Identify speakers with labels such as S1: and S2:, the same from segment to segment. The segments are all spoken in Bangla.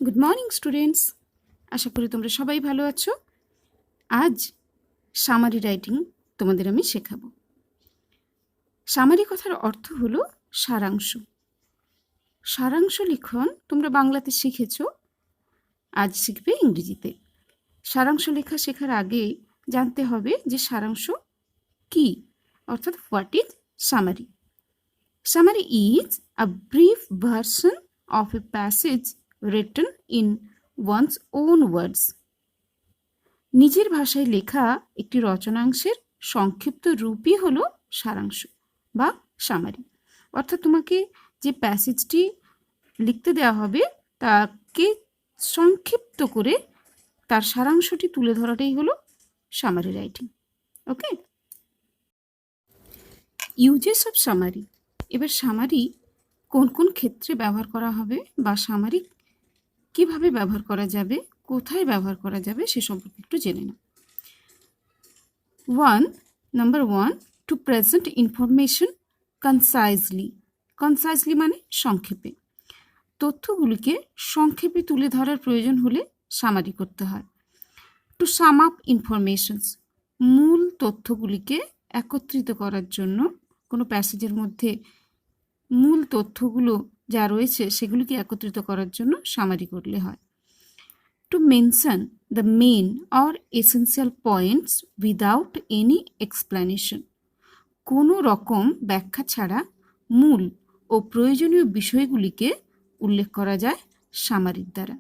S1: গুড মর্নিং স্টুডেন্টস, আশা করি তোমরা সবাই ভালো আছো। আজ সামারি রাইটিং তোমাদের আমি শেখাবো। সামারি কথার অর্থ হলো সারাংশ। সারাংশ লিখন তোমরা বাংলাতে শিখেছ, আজ শিখবে ইংরেজিতে। সারাংশ লেখা শেখার আগে জানতে হবে যে সারাংশ কি, অর্থাৎ what is summary. Summary is a brief version of a passage written in one's own words. নিজের ভাষায় লেখা একটি রচনাংশের সংক্ষিপ্ত রূপই হলো সারাংশ বা সামারি। অর্থাৎ তোমাকে যে প্যাসেজটি লিখতে দেওয়া হবে তাকে সংক্ষিপ্ত করে তার সারাংশটি তুলে ধরাটাই হলো summary writing. Okay, uses of summary. এবার সামারি কোন কোন ক্ষেত্রে ব্যবহার করা হবে বা সামারি কিভাবে ব্যবহার করা যাবে, কোথায় ব্যবহার করা যাবে সে সম্পর্কে একটু জেনে নাও। Number one, to present information concisely. Concisely মানে সংক্ষেপে। তথ্যগুলিকে সংক্ষেপে তুলে ধরার প্রয়োজন হলে সামারি করতে হয়। টু সাম আপ ইনফরমেশনস, মূল তথ্যগুলিকে একত্রিত করার জন্য, কোনো প্যাসেজের মধ্যে মূল তথ্যগুলো যা রয়েছে সেগুলিকে একত্রিত করার জন্য সামারি করলে হয়। To mention the main or essential points without any explanation, কোনো রকম ব্যাখ্যা ছাড়া মূল ও প্রয়োজনীয় বিষয়গুলিকে উল্লেখ করা যায় সামারির দ্বারা।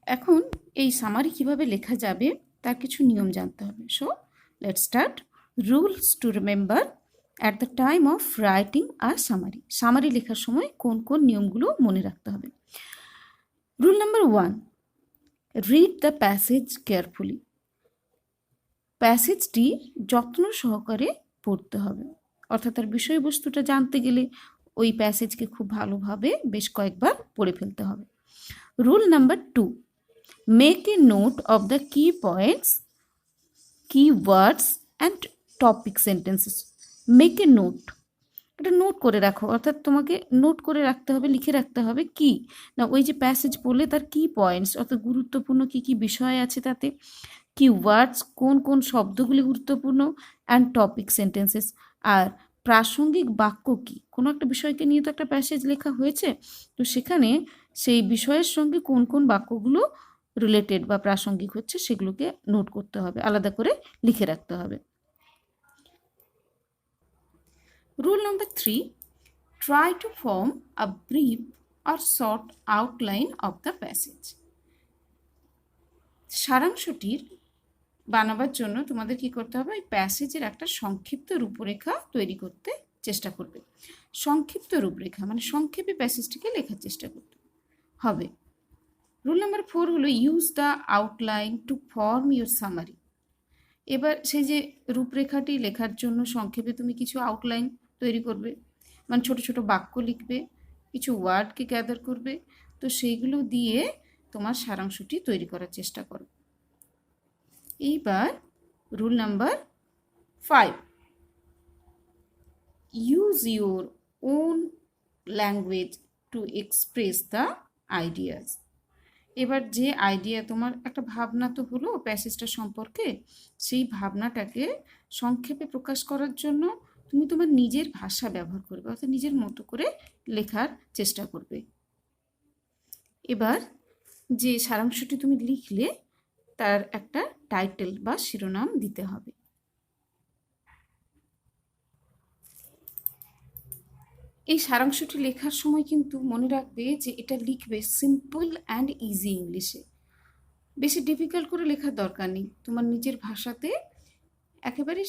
S1: এখন এই সামারি কিভাবে লেখা যাবে তার কিছু নিয়ম জানতে হবে। So let's start. Rules to remember at the time of writing a summary. Summary লেখার সময় কোন কোন নিয়মগুলো মনে রাখতে হবে। Rule number one, read the passage carefully. প্যাসেজটি যত্ন সহকারে পড়তে হবে, অর্থাৎ তার বিষয়বস্তুটা জানতে গেলে ওই প্যাসেজকে খুব ভালোভাবে বেশ কয়েকবার পড়ে ফেলতে হবে। Rule number two, make a note of the key points, key words and topic sentences. Make a note, এটা নোট করে রাখো, অর্থাৎ তোমাকে নোট করে রাখতে হবে, লিখে রাখতে হবে কি না ওই যে প্যাসেজ পড়লে তার কি পয়েন্টস, অর্থাৎ গুরুত্বপূর্ণ কি কি বিষয় আছে তাতে, কি ওয়ার্ডস কোন কোন শব্দগুলি গুরুত্বপূর্ণ, অ্যান্ড টপিক সেন্টেন্সেস আর প্রাসঙ্গিক বাক্য কি। কোনো একটা বিষয়কে নিয়ে তো একটা প্যাসেজ লেখা হয়েছে, তো সেখানে সেই বিষয়ের সঙ্গে কোন কোন বাক্যগুলো রিলেটেড বা প্রাসঙ্গিক হচ্ছে সেগুলোকে নোট করতে হবে, আলাদা করে লিখে রাখতে হবে। Rule number 3, try to form a brief or short outline of the passage. সারাংশটির বানাবার জন্য তোমাদের কি করতে হবে, ওই প্যাসেজের একটা সংক্ষিপ্ত রূপরেখা তৈরি করতে চেষ্টা করবে। সংক্ষিপ্ত রূপরেখা মানে সংক্ষেপে প্যাসেজটিকে লেখার চেষ্টা করতে হবে। রুল নাম্বার 4 হলো use the outline to form your summary. এবার সেই যে রূপরেখাটি লেখার জন্য সংক্ষেপে তুমি কিছু আউটলাইন তৈরি করবে, মানে ছোট ছোট বাক্য লিখবে, কিছু ওয়ার্ডকে গ্যাদার করবে, তো সেইগুলো দিয়ে তোমার সারাংশটি তৈরি করার চেষ্টা করো। এইবার rule number 5, use your own language to express the ideas. এবার যে আইডিয়া, তোমার একটা ভাবনা তো হলো প্যাসেজটা সম্পর্কে, সেই ভাবনাটাকে সংক্ষেপে প্রকাশ করার জন্য তুমি তোমার নিজের ভাষা ব্যবহার করবে, অর্থাৎ নিজের মতো করে লেখার চেষ্টা করবে। এবার যে সারাংশটি তুমি লিখলে তার একটা টাইটেল বা শিরোনাম দিতে হবে। এই সারাংশটি লেখার সময় কিন্তু মনে রাখবে যে এটা লিখবে সিম্পল অ্যান্ড ইজি ইংলিশে, বেশি ডিফিকাল্ট করে লেখার দরকার নেই, তোমার নিজের ভাষাতে একেবারে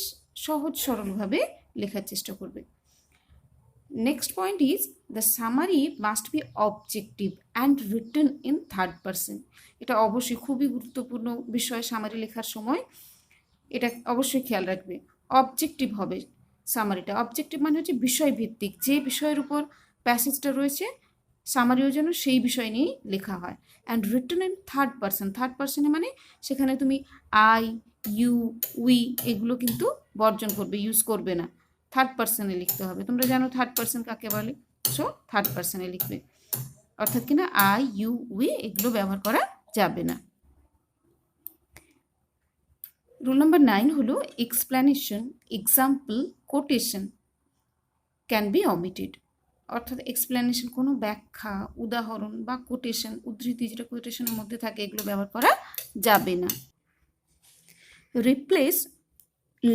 S1: সহজ সরলভাবে লেখার চেষ্টা করবে। Next point is the summary must be objective and written in third person. এটা অবশ্যই খুবই গুরুত্বপূর্ণ বিষয় সামারি লেখার সময়, এটা অবশ্যই খেয়াল রাখবে। অবজেক্টিভ হবে সামারিটা। অবজেক্টিভ মানে হচ্ছে বিষয়ভিত্তিক, যে বিষয়ের উপর প্যাসেজটা রয়েছে সামারিও যেন সেই বিষয় নিয়েই লেখা হয়। And written in third person. Third পারসনে মানে সেখানে তুমি আই, ইউ, উই এগুলো কিন্তু বর্জন করবে, ইউজ করবে না, থার্ড পারসনে লিখতে হবে। তোমরা জানো থার্ড পারসন কাকে বলে। সো থার্ড পার্সনে লিখবে, অর্থাৎ কিনা আই, ইউ, উই এগুলো ব্যবহার করা যাবে না। রুল নাম্বার 9 হলো explanation, example, quotation can be omitted. অর্থাৎ এক্সপ্লেনেশন কোনো ব্যাখ্যা, উদাহরণ বা কোটেশন, উদ্ধৃতি যেটা কোটেশনের মধ্যে থাকে, এগুলো ব্যবহার করা যাবে না। Replace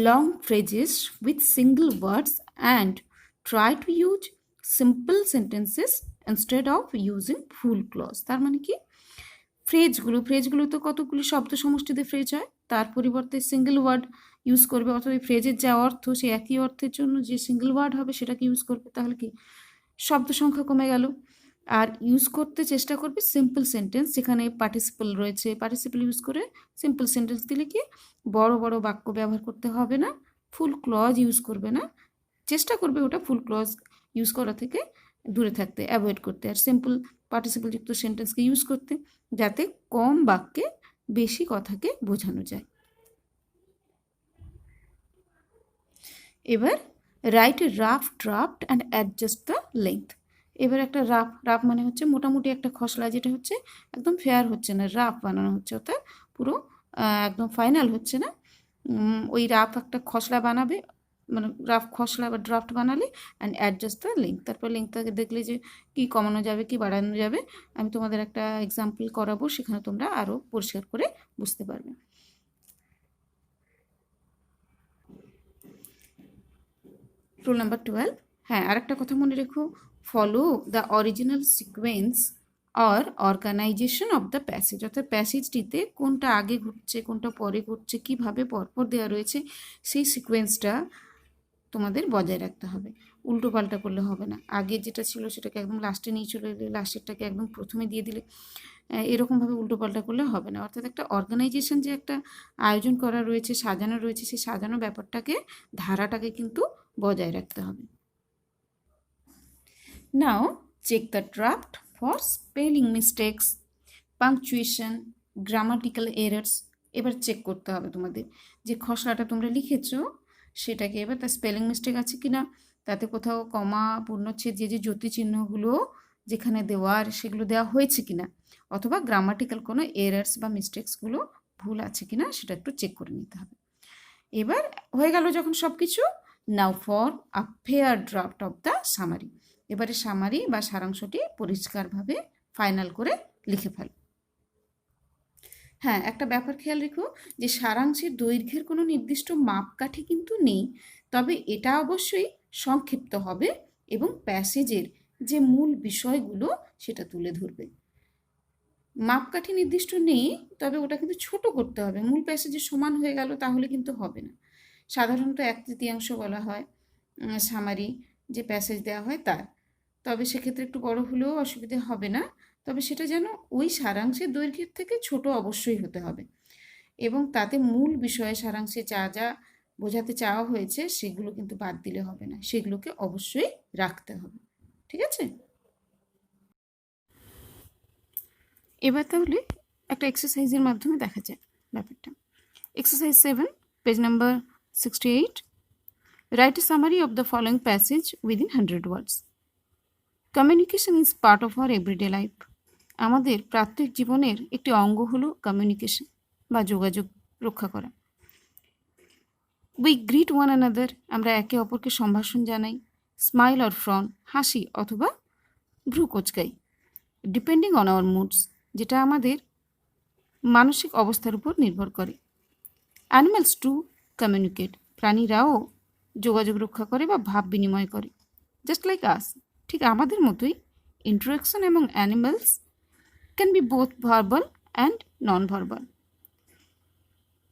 S1: long phrases with single words and try to use simple sentences instead of using full clause। তার মানে কি, ফ্রেজগুলো তো কতগুলি শব্দ সমষ্টিতে ফ্রেজ হয়, তার পরিবর্তে সিঙ্গেল ওয়ার্ড ইউজ করবে, অর্থাৎ এই ফ্রেজের যা অর্থ সেই একই অর্থের জন্য যে সিঙ্গেল ওয়ার্ড হবে সেটাকে ইউজ করবে, তাহলে কি শব্দ সংখ্যা কমে গেল। আর ইউজ করতে চেষ্টা করবে সিম্পল সেন্টেন্স, যেখানে পার্টিসিপল রয়েছে, পার্টিসিপল ইউজ করে সিম্পল সেন্টেন্স দিলে কি বড় বড় বাক্য ব্যবহার করতে হবে না, ফুল ক্লজ ইউজ করবে না, চেষ্টা করবে ওটা ফুল ক্লজ ইউজ করা থেকে দূরে থাকতে, অ্যাভয়েড করতে, আর সিম্পল পার্টিসিপলযুক্ত সেন্টেন্সকে ইউজ করতে, যাতে কম বাক্যে বেশি কথাকে বোঝানো যায়। এবার write a rough draft and adjust the length. এবার একটা রাফ মানে হচ্ছে মোটামুটি একটা খসড়া, যেটা হচ্ছে একদম ফেয়ার হচ্ছে না, রাফ বানানো হচ্ছে, অর্থাৎ পুরো একদম ফাইনাল হচ্ছে না, ওই রাফ একটা খসড়া বানাবে, মানে রাফ খসড়া বা ড্রাফট বানালে, অ্যান্ড অ্যাডজাস্ট দ্য লিঙ্ক, তারপর লিঙ্কটাকে দেখলে যে কি কমানো যাবে কি বাড়ানো যাবে, আমি তোমাদের একটা এক্সাম্পল করাবো, সেখানে তোমরা আরও পরিষ্কার করে বুঝতে পারবে। রুল নাম্বার 12, হ্যাঁ আরেকটা কথা মনে রেখো, follow the original sequence or organisation of the passage. অর্থাৎ প্যাসেজটিতে কোনটা আগে ঘটছে কোনটা পরে ঘটছে, কীভাবে পরপর দেওয়া রয়েছে, সেই সিকোয়েন্সটা তোমাদের বজায় রাখতে হবে। উল্টো পাল্টা করলে হবে না, আগে যেটা ছিল সেটাকে একদম লাস্টে নিয়ে চলে এলে, লাস্টেরটাকে একদম প্রথমে দিয়ে দিলে, এরকমভাবে উল্টো পাল্টা করলে হবে না। অর্থাৎ একটা অর্গানাইজেশন, যে একটা আয়োজন করা রয়েছে, সাজানো রয়েছে, সেই সাজানো ব্যাপারটাকে, ধারাটাকে কিন্তু বজায় রাখতে হবে। Now check the draft for spelling mistakes, punctuation, grammatical errors. এবার চেক করতে হবে তোমাদের যে খসড়াটা তোমরা লিখেছো সেটাকে, এবার তার স্পেলিং মিস্টেক আছে কি না, তাতে কোথাও কমা, পূর্ণচ্ছেদ, যে জ্যোতিচিহ্নগুলো যেখানে দেওয়ার সেগুলো দেওয়া হয়েছে কিনা, অথবা গ্রামাটিক্যাল কোনো এরার্স বা মিস্টেক্সগুলো ভুল আছে কিনা সেটা একটু চেক করে নিতে হবে। এবার হয়ে গেল যখন সব কিছু, নাও for a fair draft of the summary. এবারে সামারি বা সারাংশটি পরিষ্কারভাবে ফাইনাল করে লিখে ফেল। হ্যাঁ, একটা ব্যাপার খেয়াল রেখো যে সারাংশের দৈর্ঘ্যের কোনো নির্দিষ্ট মাপকাঠি কিন্তু নেই, তবে এটা অবশ্যই সংক্ষিপ্ত হবে এবং প্যাসেজের যে মূল বিষয়গুলো সেটা তুলে ধরবে। মাপকাঠি নির্দিষ্ট নেই, তবে ওটা কিন্তু ছোট করতে হবে, মূল প্যাসেজের সমান হয়ে গেল তাহলে কিন্তু হবে না। সাধারণত 1/3 বলা হয় সামারি, যে প্যাসেজ দেওয়া হয় তার, তবে সেক্ষেত্রে একটু বড় হলেও অসুবিধে হবে না, তবে সেটা যেন ওই সারাংশের দৈর্ঘ্যের থেকে ছোট অবশ্যই হতে হবে, এবং তাতে মূল বিষয়ে সারাংশে যা যা বোঝাতে চাওয়া হয়েছে সেগুলো কিন্তু বাদ দিলে হবে না, সেগুলোকে অবশ্যই রাখতে হবে। ঠিক আছে, এবার তাহলে একটা এক্সারসাইজের মাধ্যমে দেখা যায় ব্যাপারটা। Exercise 7, page number 68, write a summary of the following passage within 100 words. Communication is part of our everyday life. আমাদের প্রাত্যহিক জীবনের একটি অঙ্গ হলো কমিউনিকেশন বা যোগাযোগ রক্ষা করা। উই গ্রিট ওয়ান অ্যানাদার, আমরা একে অপরকে সম্ভাষণ জানাই। স্মাইল অর ফ্রন, হাসি অথবা ভ্রু কোচকাই। ডিপেন্ডিং অন আওয়ার মুডস, যেটা আমাদের মানসিক অবস্থার উপর নির্ভর করে। অ্যানিম্যালস টু কমিউনিকেট, প্রাণীরাও যোগাযোগ রক্ষা করে বা ভাব বিনিময় করে। জাস্ট লাইক আস, ঠিক আমাদের মতোই ইন্টারাকশন এবং animals can be both verbal and non verbal.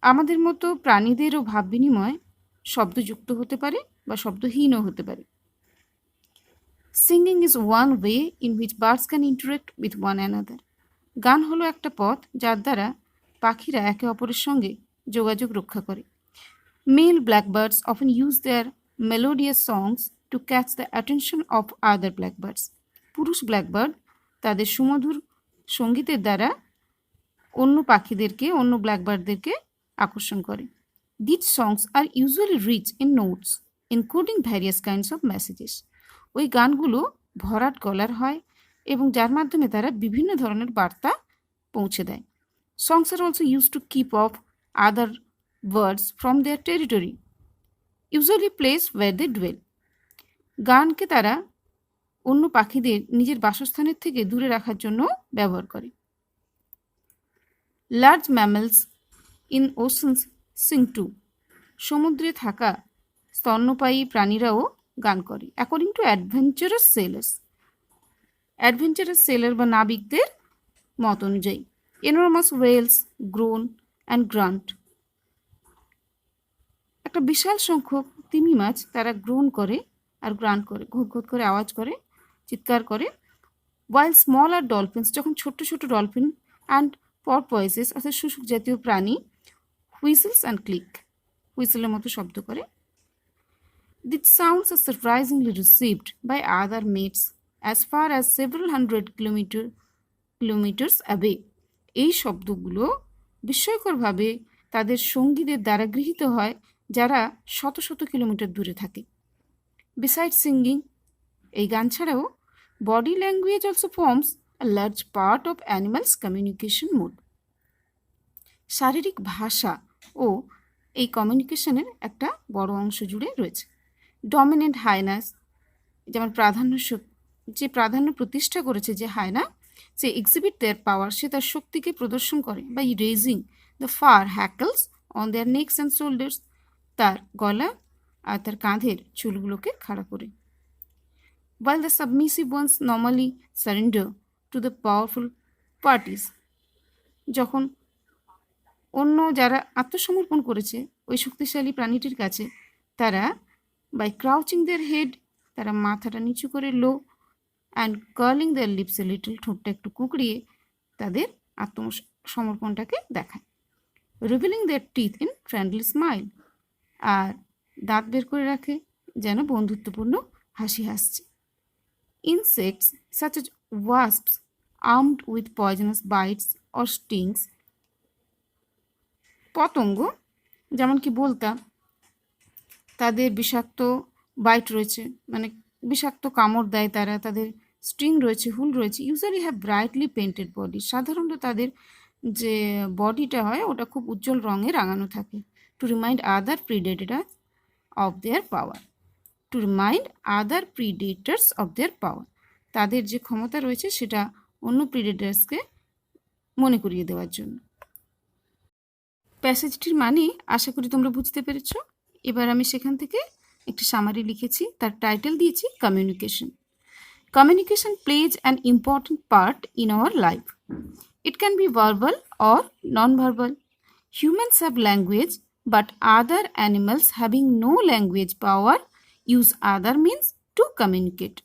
S1: আমাদের মতো প্রাণীদেরও ভাব বিনিময় শব্দযুক্ত হতে পারে বা শব্দহীনও হতে পারে। Singing is one way in which birds can interact with one another. গান হলো একটা পথ যার দ্বারা পাখিরা একে অপরের সঙ্গে যোগাযোগ রক্ষা করে। Male blackbirds often use their melodious songs to catch the attention of other blackbirds. পুরুষ ব্ল্যাকবার্ড তাদের সুমধুর সঙ্গীতের দ্বারা অন্য পাখিদেরকে, অন্য ব্ল্যাকবার্ডদেরকে আকর্ষণ করে। This songs are usually rich in notes including various kinds of messages. ওই গানগুলো ভরাট গলার হয় এবং যার মাধ্যমে তারা বিভিন্ন ধরনের বার্তা পৌঁছে দেয়। Songs are also used to keep off other birds from their territory, usually place where they dwell. গানকে তারা অন্য পাখিদের নিজের বাসস্থানের থেকে দূরে রাখার জন্য ব্যবহার করে। Large mammals in oceans sing too, সমুদ্রে থাকা স্তন্যপায়ী প্রাণীরাও গান করে অ্যাকর্ডিং টু অ্যাডভেঞ্চারাস সেলার বা নাবিকদের মত অনুযায়ী। Enormous whales groan and grunt, একটা বিশাল সংখ্যক তিমি মাছ তারা গ্রোন করে আর গ্রান্ট করে, ঘুট করে আওয়াজ করে, চিৎকার করে। ওয়াইল স্মলার ডলফিনস, যখন ছোট্ট ছোট ডলফিন অ্যান্ড পরপয়েসেস অর্থাৎ শুশুক জাতীয় প্রাণী হুইসেলস অ্যান্ড ক্লিক, হুইসেলের মতো শব্দ করে। These sounds are surprisingly received by other mates as far as several hundred kilometers away. এই শব্দগুলো বিস্ময়করভাবে তাদের সঙ্গীদের দ্বারা গৃহীত হয় যারা শত শত কিলোমিটার দূরে থাকে। Besides singing, এই গান ছাড়াও body language also forms a large part of animals' communication mode. শারীরিক ভাষা ও এই কমিউনিকেশনের একটা বড় অংশ জুড়ে রয়েছে। ডমিনেন্ট হাইনাস, যেমন প্রাধান্য প্রতিষ্ঠা করেছে যে হায়না, সে এক্সিবিট দেয়ার পাওয়ার, সে তার শক্তিকে প্রদর্শন করে by raising the fur hackles on their necks and shoulders, তার গলা আর তার কাঁধের চুলগুলোকে খাড়া করে। While the submissive ones normally surrender to the powerful parties, যখন অন্য যারা আত্মসমর্পণ করেছে ওই শক্তিশালী প্রাণীটির কাছে, তারা বাই ক্রাউচিং দেয়ার হেড, তারা মাথাটা নিচু করে low, and curling their lips a little, ঠোঁটটা একটু কুঁকড়িয়ে তাদের আত্মসমর্পণটাকে দেখায়। Revealing their teeth in friendly smile, আর দাঁত বের করে রাখে যেন বন্ধুত্বপূর্ণ হাসি হাসছে। Insects such as wasps armed with poisonous bites or stings, পতঙ্গ যেমন কি বলতা, তাদের বিষাক্ত বাইট রয়েছে, মানে বিষাক্ত কামড় দেয় তারা, তাদের স্ট্রিং রয়েছে, হুল রয়েছে। Usually have brightly painted body, সাধারণত তাদের যে বডিটা হয় ওটা খুব উজ্জ্বল রঙে রাঙানো থাকে। To remind other predators of their power, to remind other predators of their power, তাদের যে ক্ষমতা রয়েছে সেটা অন্য প্রিডেটার্সকে মনে করিয়ে দেওয়ার জন্য। প্যাসেজটির মানে আশা করি তোমরা বুঝতে পেরেছ। এবার আমি সেখান থেকে একটি সামারি লিখেছি, তার টাইটেল দিয়েছি communication. Communication plays an important part in our life. It can be verbal or non-verbal. Humans have language, but other animals having no language power use other means to communicate.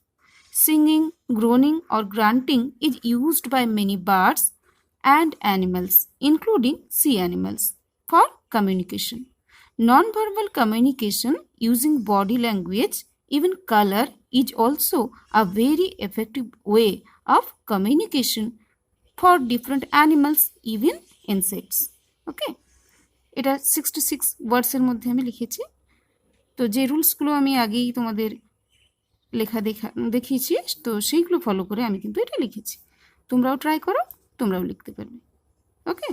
S1: Singing, groaning, or grunting is used by many birds and animals, including sea animals, for communication. Non-verbal communication using body language, even color, is also a very effective way of communication for different animals, even insects. Okay, এটা 66 ওয়ার্ডসের মধ্যে আমি লিখেছি। তো যে রুলসগুলো আমি আগেই তোমাদের দেখিয়েছি, তো সেইগুলো ফলো করে আমি কিন্তু এটা লিখেছি। তোমরাও ট্রাই করো, তোমরাও লিখতে পারবে। ওকে।